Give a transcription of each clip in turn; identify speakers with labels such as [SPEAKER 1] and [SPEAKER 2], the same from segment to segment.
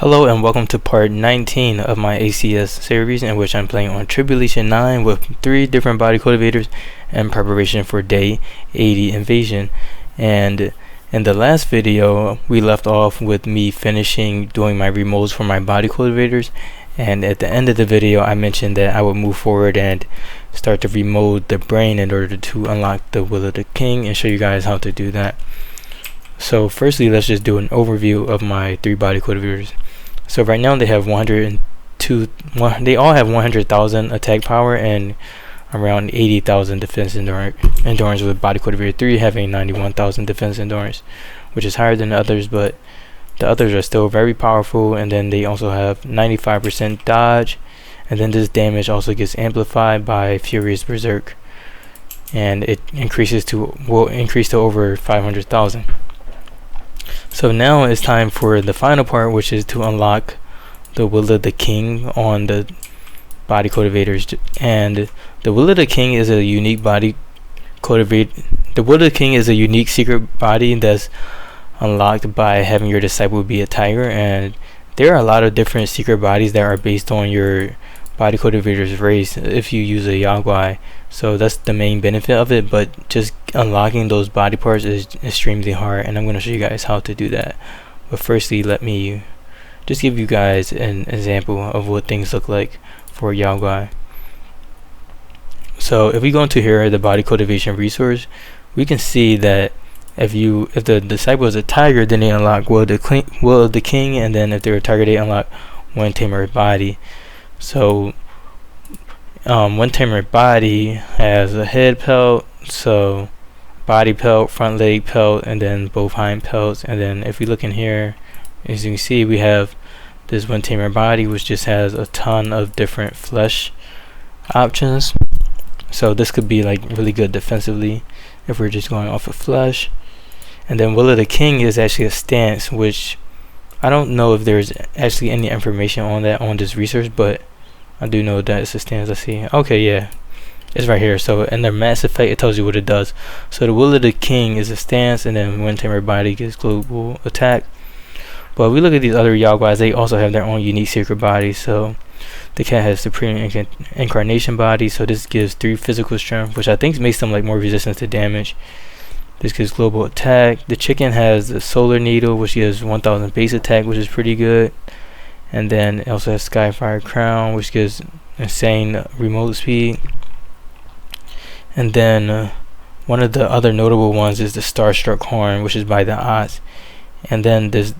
[SPEAKER 1] Hello and welcome to part 19 of my ACS series, in which I'm playing on Tribulation 9 with 3 different body cultivators in preparation for day 80 invasion. And in the last video we left off with me finishing doing my remolds for my body cultivators, and at the end of the video I mentioned that I would move forward and start to remold the brain in order to unlock the Will of the King and show you guys how to do that. So firstly, let's just do an overview of my 3 body cultivators. So right now they have they all have 100,000 attack power and around 80,000 defense endurance, with body cultivator 3 having 91,000 defense endurance, which is higher than the others, but the others are still very powerful. And then they also have 95% dodge, and then this damage also gets amplified by Furious Berserk, and it will increase to over 500,000. So now it's time for the final part, which is to unlock the Will of the King on the body cultivators. And the Will of the King is a unique body cultivate. The Will of the King is a unique secret body that's unlocked by having your disciple be a tiger. And there are a lot of different secret bodies that are based on your body cultivator's race if you use a Yaogui. So that's the main benefit of it, but just unlocking those body parts is extremely hard, and I'm going to show you guys how to do that. But firstly, let me just give you guys an example of what things look like for Yaogui. So if we go into here, the body cultivation resource, we can see that if the disciple is a tiger, then they unlock Will of the King, and then if they're a tiger, they unlock One Tamer Body. So One Tamer Body has a head pelt, so body pelt, front leg pelt, and then both hind pelts. And then if we look in here, as you can see, we have this One Tamer Body, which just has a ton of different flesh options. So this could be like really good defensively if we're just going off of flesh. And then Will of the King is actually a stance, which I don't know if there's actually any information on that on this research, but I do know that it's a stance. I see. Okay, yeah, it's right here. So in the mass effect, it tells you what it does. So the Will of the King is a stance, and then One Tamer Body gets global attack. But if we look at these other Yaoguis, they also have their own unique secret bodies. So the cat has Supreme Incarnation Body, so this gives 3 physical strength, which I think makes them like more resistant to damage. This gives global attack. The chicken has the Solar Needle, which gives 1000 base attack, which is pretty good. And then it also has Skyfire Crown, which gives insane remote speed. And then one of the other notable ones is the Starstruck Horn, which is by the odds. And then this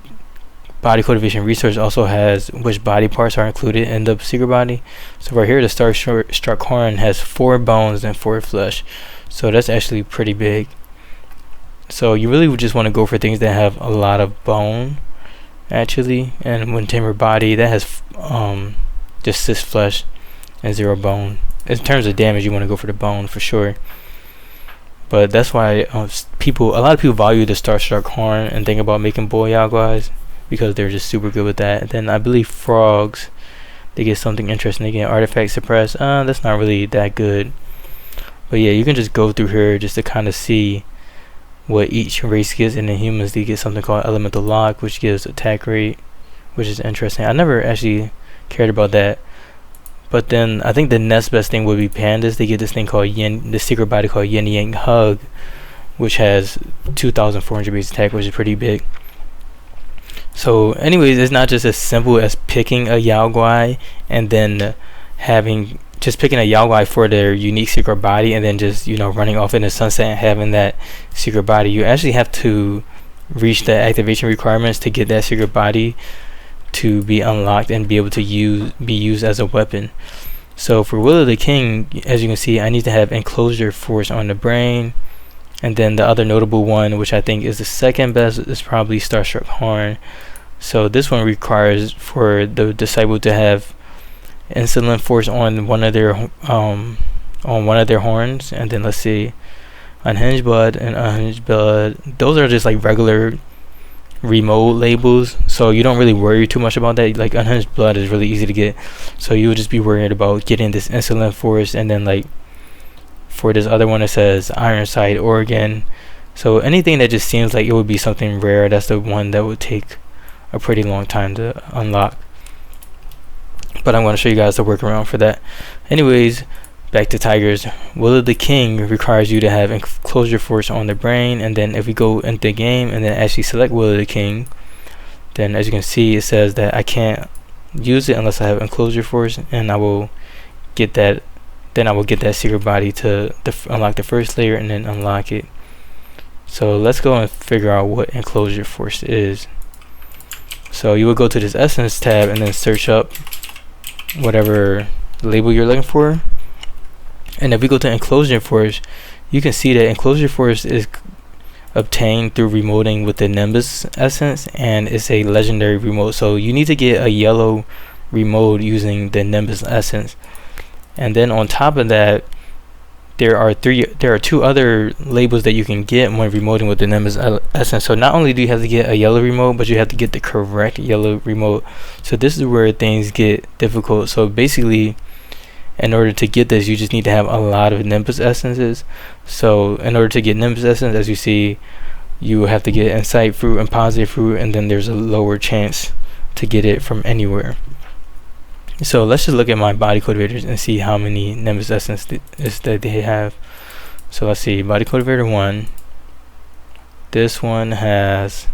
[SPEAKER 1] body cultivation resource also has which body parts are included in the secret body. So right here, the Starstruck Horn has 4 bones and 4 flesh, so that's actually pretty big. So you really would just want to go for things that have a lot of bone, actually. And One Tamer Body, that has just 6 flesh and 0 bone. In terms of damage, you want to go for the bone for sure. But that's why a lot of people value the Starstruck Horn and think about making boy Yaoguis, because they're just super good with that. And then I believe frogs, they get something interesting. They get artifact suppress. That's not really that good. But yeah, you can just go through here just to kind of see what each race gets. And in humans, they get something called Elemental Lock, which gives attack rate, which is interesting. I never actually cared about that. But then I think the next best thing would be pandas. They get this thing called the secret body called Yin Yang Hug, which has 2,400 base attack, which is pretty big. So anyways, it's not just as simple as picking a Yaogui and then picking a Yaogui for their unique secret body and then just running off in the sunset and having that secret body. You actually have to reach the activation requirements to get that secret body to be unlocked and be able to be used as a weapon. So for Will of the King, as you can see, I need to have enclosure force on the brain. And then the other notable one, which I think is the second best, is probably Starstruck Horn. So this one requires for the disciple to have insolent force on one of their horns. And then let's see, Unhinged Blood and Unhinged Blood, those are just like regular remote labels, so you don't really worry too much about that. Like Unhinged Blood is really easy to get, so you would just be worried about getting this insolent force. And then like for this other one, it says Ironside Organ. So anything that just seems like it would be something rare, that's the one that would take a pretty long time to unlock. But I'm going to show you guys the workaround for that. Anyways, back to tigers. Will of the King requires you to have enclosure force on the brain, and then if we go into the game and then actually select Will of the King, then as you can see it says that I can't use it unless I have enclosure force, and I will get that. Then I will get that secret body to unlock the first layer and then unlock it. So let's go and figure out what enclosure force is. So you will go to this essence tab and then search up whatever label you're looking for. And if we go to enclosure force, you can see that enclosure force is obtained through remoting with the Nimbus essence, and it's a legendary remote. So you need to get a yellow remote using the Nimbus essence. And then on top of that, there are two other labels that you can get when remoting with the Nimbus essence. So not only do you have to get a yellow remote, but you have to get the correct yellow remote. So this is where things get difficult. So basically, in order to get this, you just need to have a lot of Nimbus essences. So in order to get Nimbus essence, as you see, you have to get Insight Fruit and Positive Fruit, and then there's a lower chance to get it from anywhere. So let's just look at my body cultivators and see how many Nimbus essence that they have. So let's see, body cultivator 1. This one has,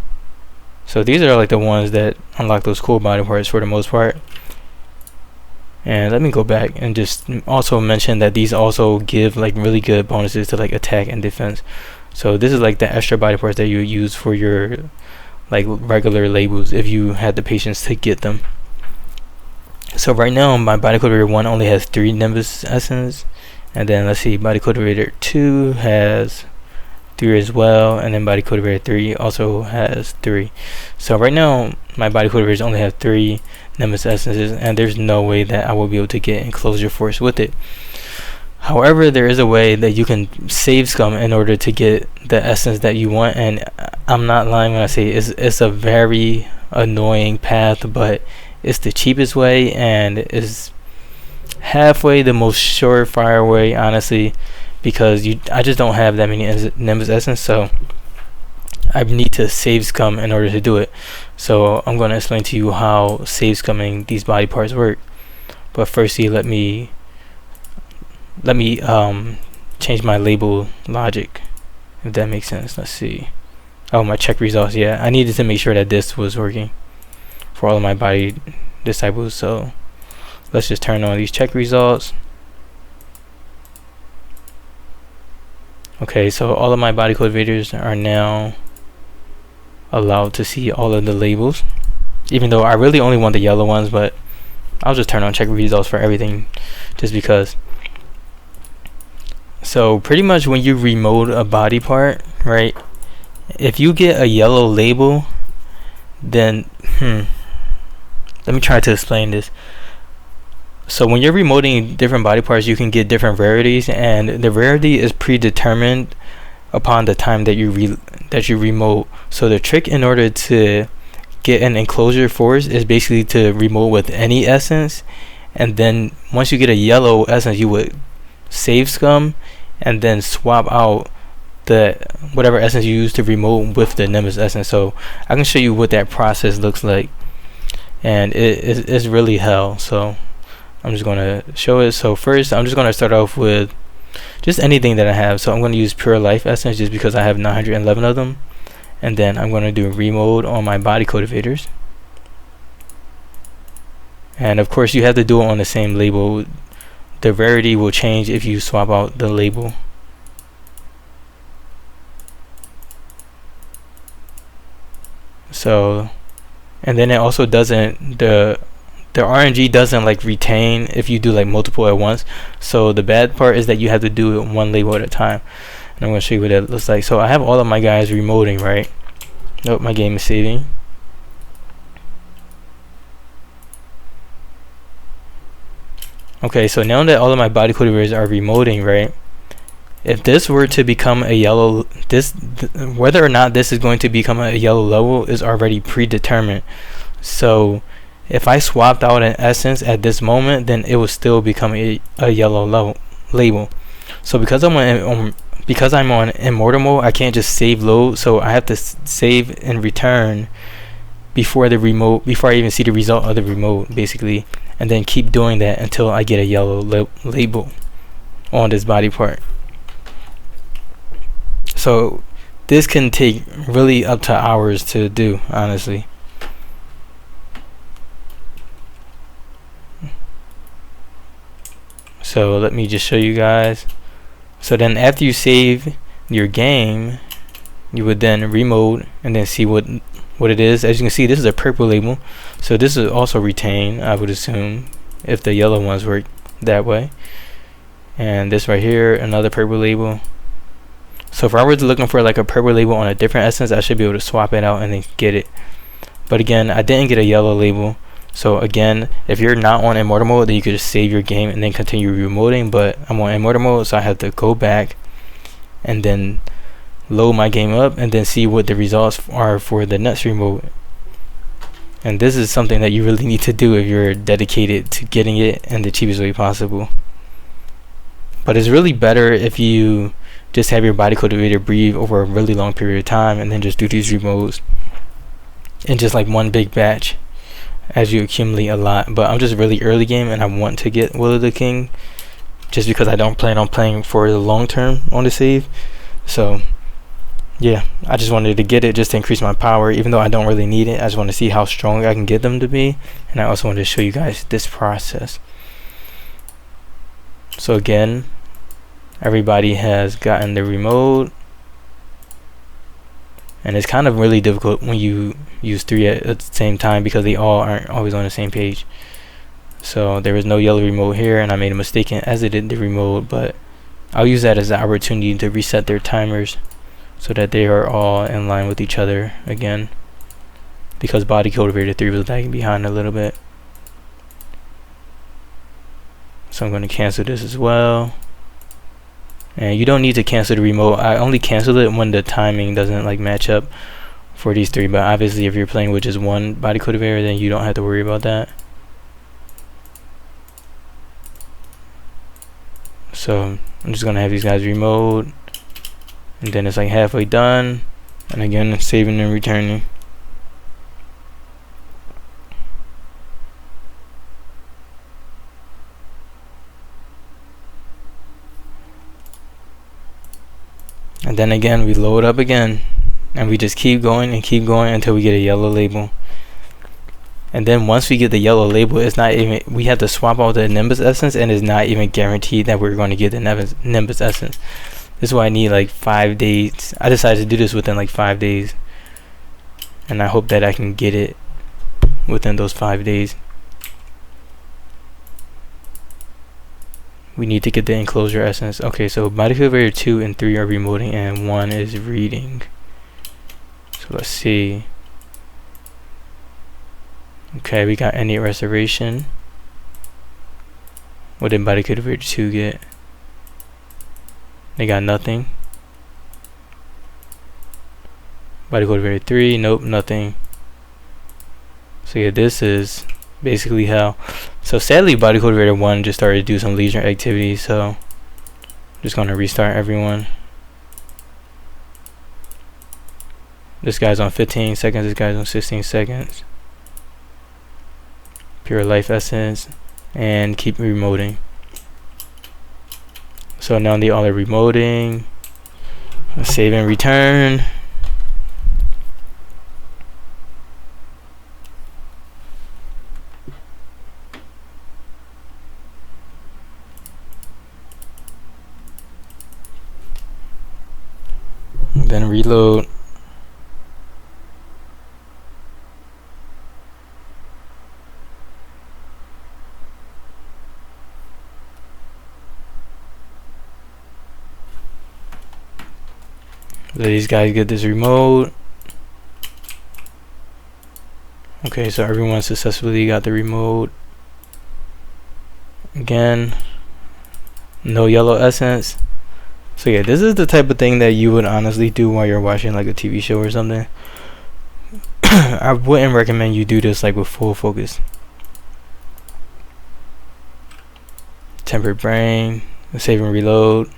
[SPEAKER 1] so these are like the ones that unlock those cool body parts for the most part. And let me go back and just also mention that these also give like really good bonuses to like attack and defense. So this is like the extra body parts that you use for your like regular labels if you had the patience to get them. So right now my body cultivator 1 only has 3 Nimbus essence, and then let's see, body cultivator 2 has 3 as well, and then body cultivator 3 also has 3. So right now my body cultivators only have 3 Nimbus essences, and there's no way that I will be able to get enclosure force with it. However, there is a way that you can Savescum in order to get the essence that you want, and I'm not lying when I say it's a very annoying path, but it's the cheapest way and is halfway the most surefire way, honestly, because I just don't have that many Nimbus essence, so I need to Savescum in order to do it. So I'm going to explain to you how Savescumming these body parts work. But firstly, let me change my label logic, if that makes sense. Let's see. Oh, my check results. Yeah, I needed to make sure that this was working for all of my body disciples. So let's just turn on these check results. Okay, so all of my body cultivators are now allowed to see all of the labels, even though I really only want the yellow ones, but I'll just turn on check results for everything just because. So pretty much when you remote a body part, right, if you get a yellow label, then let me try to explain this. So when you're remoting different body parts, you can get different rarities, and the rarity is predetermined upon the time that you remote. So the trick in order to get an enclosure force is basically to remote with any essence, and then once you get a yellow essence, you would Savescum and then swap out the whatever essence you use to remote with the Nimbus essence. So I can show you what that process looks like, and it's really hell. So I'm just going to show it. So first I'm just going to start off with just anything that I have. So I'm going to use Pure Life Essence just because I have 911 of them, and then I'm going to do remote on my body cultivators, and of course you have to do it on the same label. The rarity will change if you swap out the label. So, and then it also doesn't, the RNG doesn't like retain if you do like multiple at once. So the bad part is that you have to do it one label at a time, and I'm going to show you what that looks like. So I have all of my guys remoting, right? Nope, my game is saving. Okay, so now that all of my body cultivators are remoting, right, if this were to become a yellow, whether or not this is going to become a yellow level is already predetermined. So if I swapped out an essence at this moment, then it would still become a yellow label. So because I'm on immortal mode, I can't just save load, so I have to save and return before the remote, before I even see the result of the remote, basically, and then keep doing that until I get a yellow label on this body part. So this can take really up to hours to do, honestly. So let me just show you guys. So then after you save your game, you would then remote and then see what it is. As you can see, this is a purple label, so this is also retained, I would assume, if the yellow ones work that way. And this right here, another purple label. So if I were looking for like a purple label on a different essence, I should be able to swap it out and then get it. But again, I didn't get a yellow label. So again, if you're not on immortal mode, then you could just save your game and then continue remoting. But I'm on immortal mode, so I have to go back and then load my game up and then see what the results are for the next remote. And this is something that you really need to do if you're dedicated to getting it in the cheapest way possible. But it's really better if you just have your body cultivator breathe over a really long period of time and then just do these remotes in just like one big batch as you accumulate a lot. But I'm just really early game and I want to get WOTK just because I don't plan on playing for the long term on the save. So yeah, I just wanted to get it just to increase my power, even though I don't really need it. I just want to see how strong I can get them to be, and I also wanted to show you guys this process. So again, everybody has gotten the remote, and it's kind of really difficult when you use 3 at the same time because they all aren't always on the same page. So there was no yellow remote here, and I made a mistake and exited the remote, but I'll use that as an opportunity to reset their timers so that they are all in line with each other again, because body cultivator 3 was lagging behind a little bit. So I'm going to cancel this as well. And you don't need to cancel the remote. I only cancel it when the timing doesn't like match up for these 3, but obviously if you're playing with just one body cultivator, then you don't have to worry about that. So I'm just gonna have these guys remote, and then it's like halfway done, and again saving and returning. And then again we load up again, and we just keep going and keep going until we get a yellow label. And then once we get the yellow label, it's not even, we have to swap out the Nimbus essence, and it's not even guaranteed that we're going to get the Nimbus essence. This is why I need like 5 days. I decided to do this within like 5 days, and I hope that I can get it within those 5 days. We need to get the enclosure essence. Okay, so body cultivator 2 and 3 are remoting, and 1 is reading. So let's see. Okay, we got innate restoration. What did body cultivator 2 get? They got nothing. Body cultivator 3, nope, nothing. So yeah, this is basically how. So sadly, body cultivator 1 just started to do some leisure activity, so I'm just gonna restart everyone. This guy's on 15 seconds, this guy's on 16 seconds. Pure life essence, and keep remoting. So now they all are remoting. Let's save and return. And then reload. Let these guys get this remote. Okay, so everyone successfully got the remote. Again, no yellow essence. So yeah, this is the type of thing that you would honestly do while you're watching like a TV show or something. I wouldn't recommend you do this like with full focus. Tempered brain, save and reload.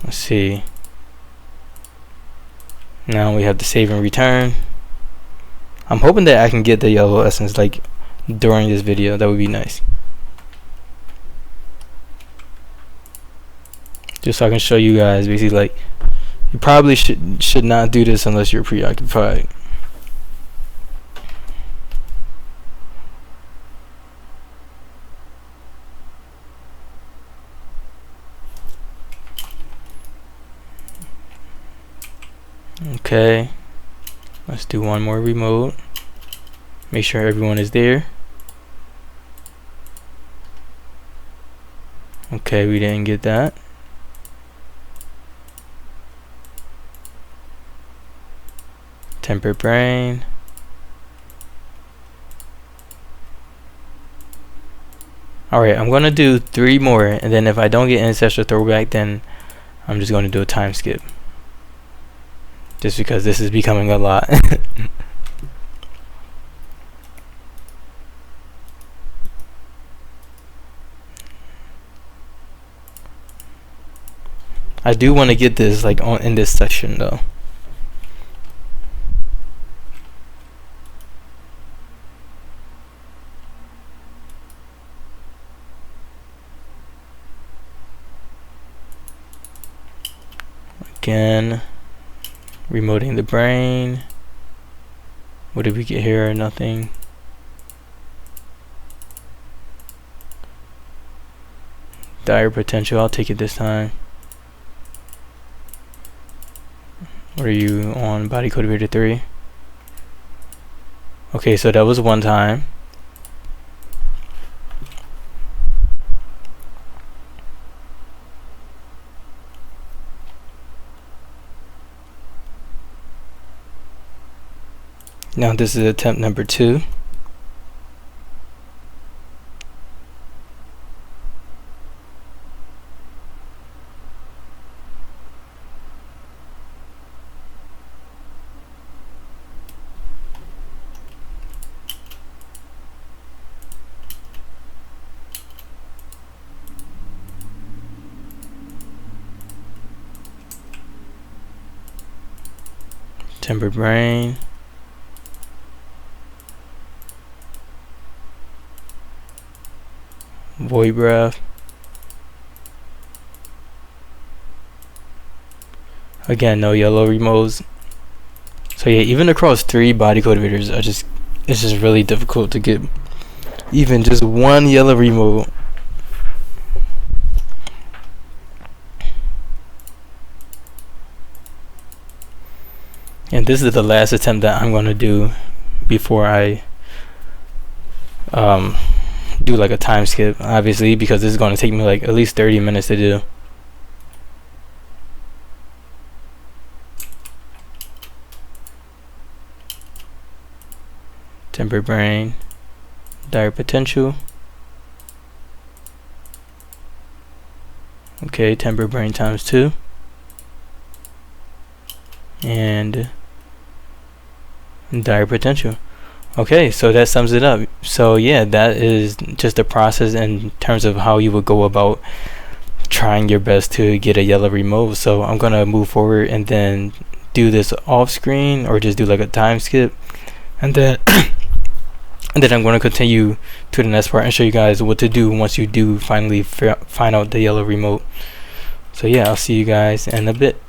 [SPEAKER 1] Let's see. Now we have the save and return. I'm hoping that I can get the yellow essence like during this video. That would be nice. Just so I can show you guys basically like you probably should not do this unless you're preoccupied. Okay, let's do one more remote. Make sure everyone is there. Okay, we didn't get that. Tempered brain. Alright, I'm gonna do 3 more, and then if I don't get ancestral throwback, then I'm just gonna do a time skip. Just because this is becoming a lot. I do want to get this like in this section though. Again, remoting the brain. What did we get here? Nothing. Dire potential, I'll take it this time. What are you on? Body cultivator 3. Okay, so that was one time. Now this is attempt number 2. Tempered brain. Void breath. Again, no yellow remotes. So yeah, even across 3 body cultivators, it's just really difficult to get even just one yellow remote. And this is the last attempt that I'm gonna do before I do like a time skip, obviously, because this is gonna take me like at least 30 minutes to do. Tempered brain, dire potential. Okay, tempered brain times 2. And dire potential. Okay, so that sums it up. So yeah, that is just the process in terms of how you would go about trying your best to get a yellow remote. So I'm gonna move forward and then do this off screen, or just do like a time skip, and then and then I'm going to continue to the next part and show you guys what to do once you do finally find out the yellow remote. So yeah, I'll see you guys in a bit.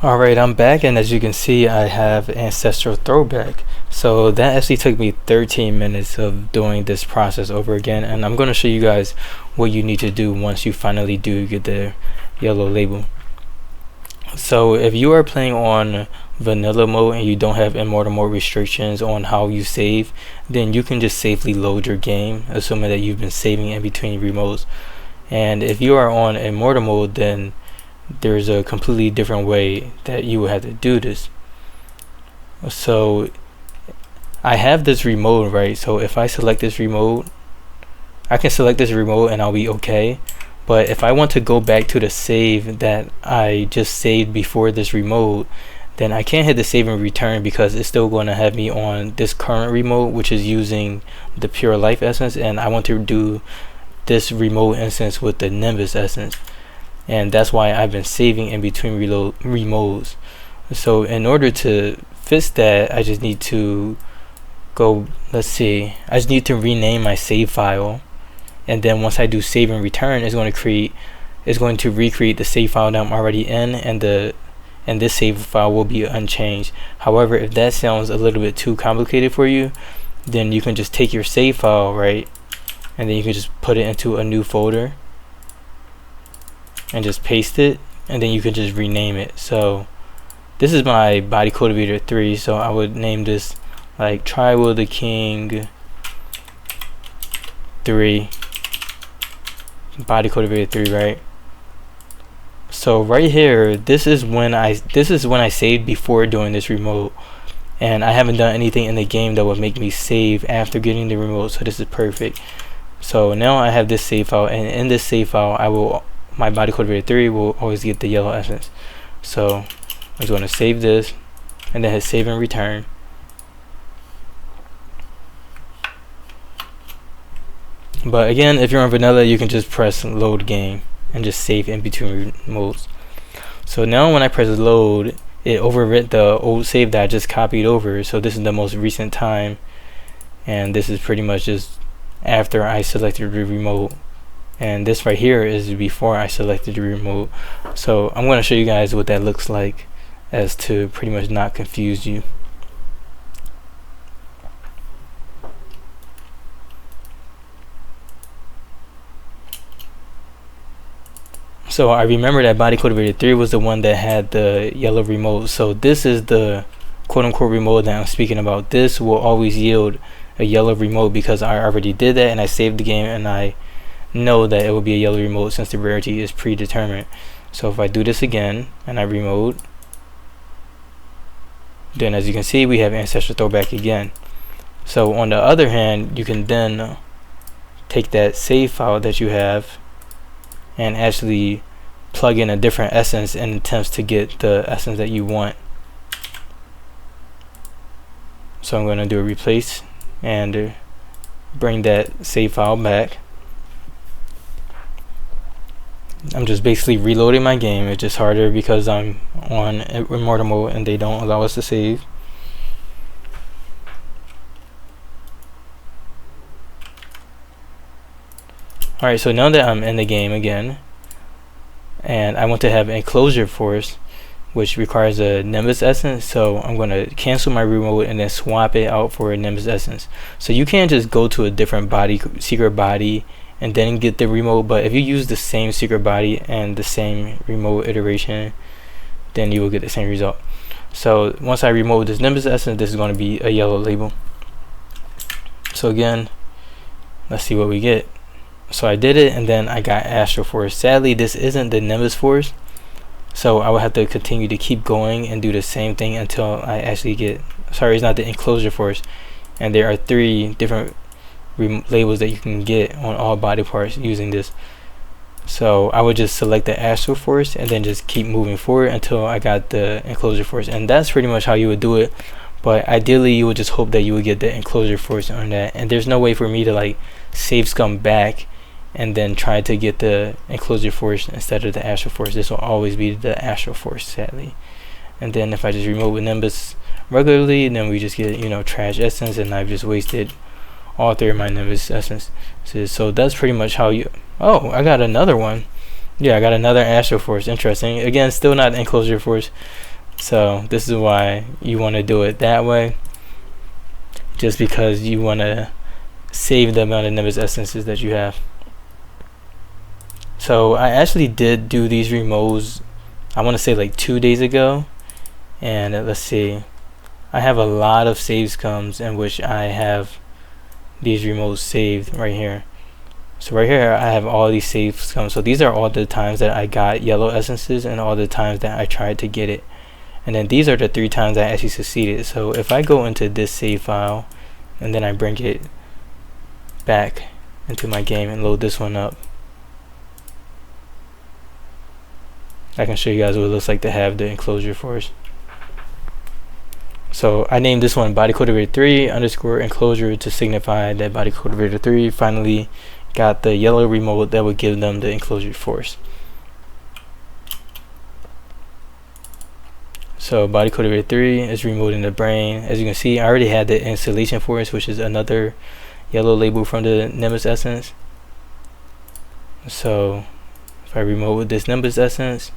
[SPEAKER 1] Alright, I'm back, and as you can see, I have ancestral throwback. So that actually took me 13 minutes of doing this process over again, and I'm going to show you guys what you need to do once you finally do get the yellow label. So if you are playing on vanilla mode and you don't have immortal mode restrictions on how you save, then you can just safely load your game, assuming that you've been saving in between remotes. And if you are on immortal mode, then there's a completely different way that you would have to do this. So I have this remote, right? So if I select this remote, I can select this remote and I'll be okay. But if I want to go back to the save that I just saved before this remote, then I can't hit the save and return, because it's still going to have me on this current remote, which is using the pure life essence, and I want to do this remote instance with the Nimbus essence, and that's why I've been saving in between remotes. So in order to fix that, I just need to go, I just need to rename my save file, and then once I do save and return, it's going to recreate the save file that I'm already in, and this save file will be unchanged. However, if that sounds a little bit too complicated for you, then you can just take your save file, right, and then you can just put it into a new folder and just paste it, and then you can just rename it. So this is my Body Cultivator 3, so I would name this like Trib of the King 3, Body Cultivator 3, right? So right here, this is when I saved before doing this remote, and I haven't done anything in the game that would make me save after getting the remote, so this is perfect. So now I have this save file, and in this save file, my Body Cultivator 3 will always get the yellow essence. So I'm just going to save this, and then hit save and return. But again, if you're on vanilla, you can just press load game and just save in between modes. So now when I press load, it overwrit the old save that I just copied over. So this is the most recent time, and this is pretty much just after I selected the remote, and this right here is before I selected the remote. So I'm going to show you guys what that looks like, as to pretty much not confuse you. So I remember that Body Cultivator 3 was the one that had the yellow remote. So this is the quote-unquote remote that I'm speaking about. This will always yield a yellow remote because I already did that and I saved the game, and I know that it will be a yellow remote since the rarity is predetermined. So if I do this again and I remote, then as you can see, we have Ancestral Throwback again. So on the other hand, you can then take that save file that you have and actually plug in a different essence in attempts to get the essence that you want. So I'm going to do a replace and bring that save file back. I'm just basically reloading my game. It's just harder because I'm on immortal mode and they don't allow us to save. Alright, so now that I'm in the game again, and I want to have Enclosure Force, which requires a Nimbus Essence, so I'm going to cancel my remote and then swap it out for a Nimbus Essence. So you can't just go to a different secret body and then get the remote, but if you use the same secret body and the same remote iteration, then you will get the same result. So once I remove this Nimbus Essence, this is going to be a yellow label. So again, let's see what we get. So I did it, and then I got Astral Force. Sadly, this isn't the Nimbus Force, so I will have to continue to keep going and do the same thing until I actually get, sorry, it's not the Enclosure Force. And there are 3 different labels that you can get on all body parts using this. So I would just select the Astral Force and then just keep moving forward until I got the Enclosure Force, and that's pretty much how you would do it. But ideally, you would just hope that you would get the Enclosure Force on that, and there's no way for me to like Savescum back and then try to get the Enclosure Force instead of the Astral Force. This will always be the Astral Force, sadly. And then if I just remove Nimbus regularly, then we just get, you know, trash essence, and I've just wasted all 3 of my Nimbus essence. So that's pretty much how you, oh, I got another one. Yeah, I got another Astral Force. Interesting. Again, still not Enclosure Force. So this is why you want to do it that way, just because you want to save the amount of Nimbus essences that you have. So I actually did do these remotes I want to say like 2 days ago. And let's see, I have a lot of Savescums in which I have these remotes saved right here. So right here I have all these Savescums. So these are all the times that I got yellow essences and all the times that I tried to get it. And then these are the 3 times I actually succeeded. So if I go into this save file and then I bring it back into my game and load this one up, I can show you guys what it looks like to have the enclosure force. So I named this one body cultivator 3 underscore enclosure to signify that body cultivator 3 finally got the yellow remote that would give them the enclosure force. So body cultivator 3 is remoting the brain. As you can see, I already had the installation force, which is another yellow label from the Nimbus essence. So if I remote with this Nimbus essence,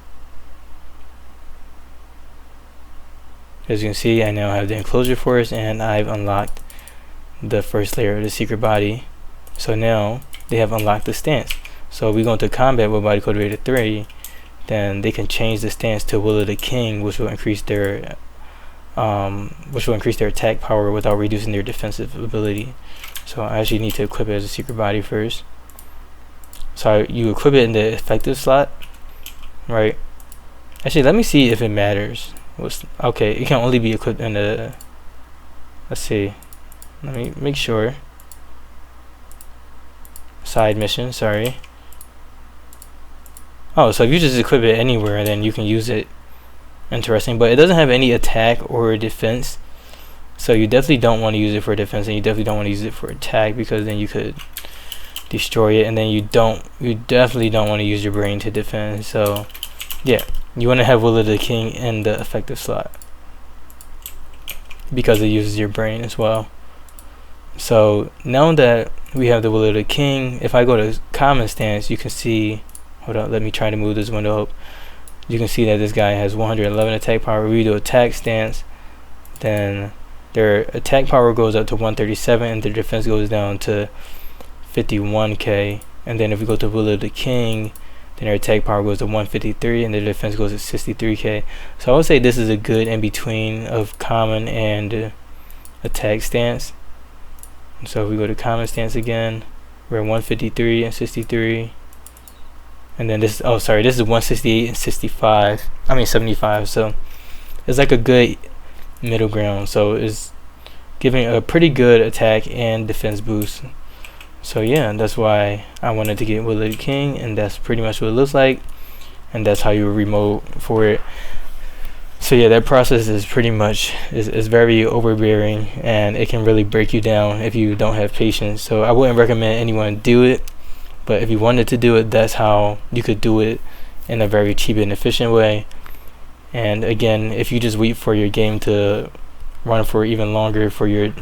[SPEAKER 1] as you can see, I now have the enclosure force and I've unlocked the first layer of the secret body. So now they have unlocked the stance. So if we go into combat with body cultivator 3, then they can change the stance to Will of the King, which will increase their attack power without reducing their defensive ability. So I actually need to equip it as a secret body first. So you equip it in the effective slot, right? Actually, let me see if it matters. Okay, it can only be equipped in the, let's see, let me make sure. Side mission, sorry. Oh, so if you just equip it anywhere, then you can use it. Interesting, but it doesn't have any attack or defense. So you definitely don't want to use it for defense, and you definitely don't want to use it for attack, because then you could destroy it, and then you definitely don't want to use your brain to defend. So yeah, you want to have Will of the King in the effective slot because it uses your brain as well. So now that we have the Will of the King, if I go to common stance, you can see, hold on, let me try to move this window up. You can see that this guy has 111 attack power. If we do attack stance, then their attack power goes up to 137 and their defense goes down to 51k. And then if we go to Will of the King, then their attack power goes to 153 and their defense goes to 63k. So I would say this is a good in between of common and attack stance. So if we go to common stance again, we're at 153 and 63. And then this, oh sorry, this is 168 and 75. So it's like a good middle ground. So it's giving a pretty good attack and defense boost. So yeah, that's why I wanted to get Will of the King, and that's pretty much what it looks like, and that's how you remote for it. So yeah, that process is pretty much is very overbearing, and it can really break you down if you don't have patience. So I wouldn't recommend anyone do it, but if you wanted to do it, that's how you could do it in a very cheap and efficient way. And again, if you just wait for your game to run for even longer for your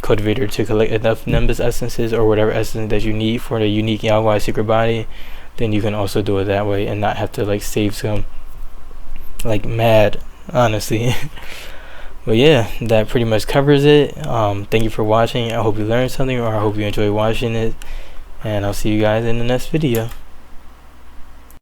[SPEAKER 1] cultivator to collect enough Nimbus essences or whatever essence that you need for the unique Yaogui secret body, then you can also do it that way and not have to like save some like mad, honestly. But yeah, that pretty much covers it. Thank you for watching. I hope you learned something, or I hope you enjoyed watching it, and I'll see you guys in the next video.